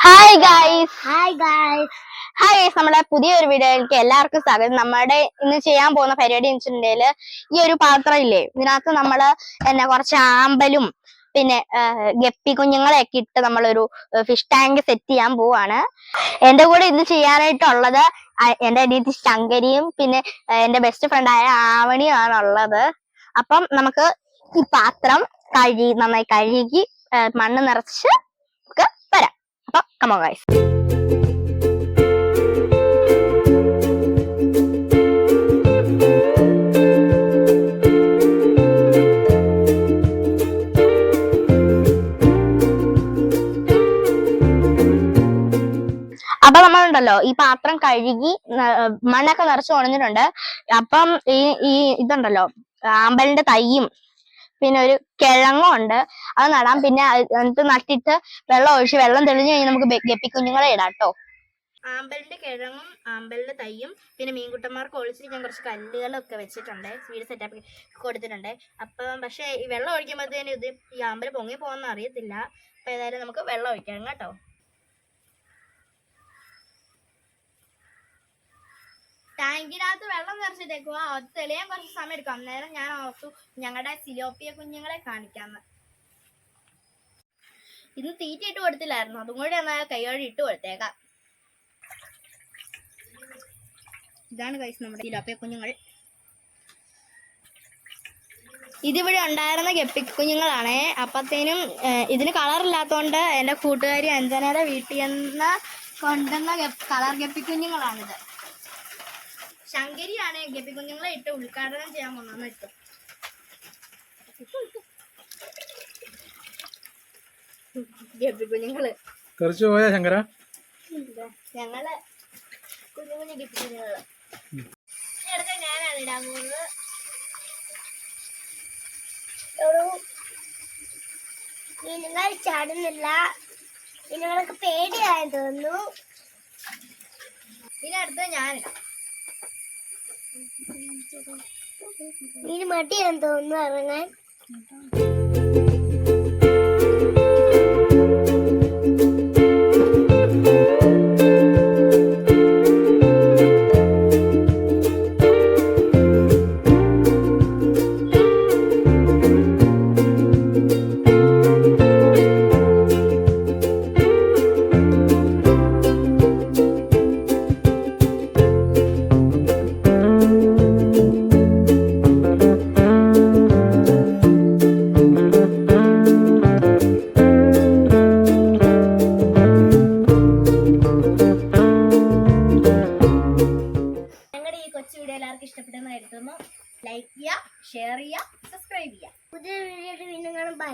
Hi guys hi guys hi guys നമ്മുടെ പുതിയൊരു വീഡിയോയിലേക്ക് എല്ലാവർക്കും സ്വാഗതം. നമ്മുടെ ഇന്ന് ചെയ്യാൻ പോകുന്ന പരിപാടി എന്ന് വെച്ചിട്ടുണ്ടെങ്കില് ഈ ഒരു പാത്രം ഇല്ലേ, ഇതിനകത്ത് നമ്മള് കുറച്ച് ആമ്പലും പിന്നെ ഗപ്പി കുഞ്ഞുങ്ങളെയൊക്കെ ഇട്ട് നമ്മളൊരു ഫിഷ് ടാങ്ക് സെറ്റ് ചെയ്യാൻ പോവാണ്. എന്റെ കൂടെ ഇത് ചെയ്യാനായിട്ടുള്ളത് എന്റെ അനിയത്തി ശങ്കരിയും പിന്നെ എന്റെ ബെസ്റ്റ് ഫ്രണ്ടായ ആവണിയും ആണുള്ളത്. അപ്പം നമുക്ക് ഈ പാത്രം നന്നായി കഴുകി മണ്ണ് നിറച്ച് നമുക്ക് വരാം. അപ്പൊ come on guys. അപ്പൊ നമ്മളുണ്ടല്ലോ ഈ പാത്രം കഴുകി മണ്ണൊക്കെ നിറച്ച് ഉണഞ്ഞിട്ടുണ്ട്. അപ്പം ഈ ഇതുണ്ടല്ലോ ആമ്പലിന്റെ തൈയും പിന്നെ ഒരു കിഴങ്ങും ഉണ്ട്, അത് നടാം. പിന്നെ എന്നിട്ട് നട്ടിട്ട് വെള്ളം ഒഴിച്ച് വെള്ളം തെളിഞ്ഞു കഴിഞ്ഞാൽ നമുക്ക് ഗപ്പി കുഞ്ഞുങ്ങളെ ഇടാം കേട്ടോ. ആമ്പലിന്റെ കിഴങ്ങും ആമ്പലിന്റെ തൈയും പിന്നെ മീൻകുട്ടന്മാർക്ക് ഒഴിച്ചിരിക്കാൻ കുറച്ച് കല്ലുകളൊക്കെ വെച്ചിട്ടുണ്ട്, വീട് സെറ്റപ്പ് കൊടുത്തിട്ടുണ്ട്. അപ്പം പക്ഷെ ഈ വെള്ളം ഒഴിക്കുമ്പോഴത്തേനും ഇത് ഈ ആമ്പൽ പൊങ്ങി പോകുന്ന അറിയത്തില്ല. അപ്പൊ ഏതായാലും നമുക്ക് വെള്ളം ഒഴിക്കാം കേട്ടോ. ടാങ്കിനകത്ത് വെള്ളം നിറച്ചിട്ടേക്കുക, അത് തെളിയാൻ കുറച്ച് സമയം എടുക്കും. അന്നേരം ഞാൻ ഓർത്തു ഞങ്ങളുടെ സിലോപ്പിയ കുഞ്ഞുങ്ങളെ കാണിക്കാന്ന്. ഇന്ന് തീറ്റ ഇട്ട് കൊടുത്തില്ലായിരുന്നു, അതും കൂടി എന്നാൽ കൈയോടെ ഇട്ട് കൊടുത്തേക്കാം. ഇതാണ് കൈസ് നമ്മുടെ സിലോപ്പിയ കുഞ്ഞുങ്ങൾ. ഇതിവിടെ ഉണ്ടായിരുന്ന ഗപ്പി കുഞ്ഞുങ്ങളാണേ. അപ്പത്തേനും ഇതിന് കളറില്ലാത്തോണ്ട് എൻ്റെ കൂട്ടുകാരി അഞ്ജനയുടെ വീട്ടിൽ നിന്ന് കൊണ്ടുവന്ന കളർ ഗപ്പി കുഞ്ഞുങ്ങളാണിത്. ശങ്കരിയാണ് ഗപ്പി കുഞ്ഞുങ്ങളെ ഇട്ട് ഉദ്ഘാടനം ചെയ്യാൻ വന്നു. ഇട്ടു ഗപ്പി കുഞ്ഞുങ്ങള് തെറിച്ചു പോയാ ശങ്കര. ഞങ്ങള് കുഞ്ഞു കുഞ്ഞു ഗപ്പി കുഞ്ഞുങ്ങള് ഇടയ്ക്ക് ഞാനാണ് ഇടാൻ പോകുന്നത്. നിങ്ങൾ ചാടുന്നില്ല, നിങ്ങൾക്ക് പേടിയായെന്ന് തോന്നുന്നു. ഇതിനടുത്ത് ഞാനിടാം. ഇതിന് മടിയാന്ന് തോന്നുന്നു ഇറങ്ങാൻ. എല്ലാവർക്കും ഇഷ്ടപ്പെട്ടെന്ന് കരുതുന്നു. ലൈക്ക് ചെയ്യുക, ഷെയർ ചെയ്യുക, സബ്സ്ക്രൈബ് ചെയ്യുക. പുതിയ വീഡിയോ വീണ്ടും കാണാം. ബൈ.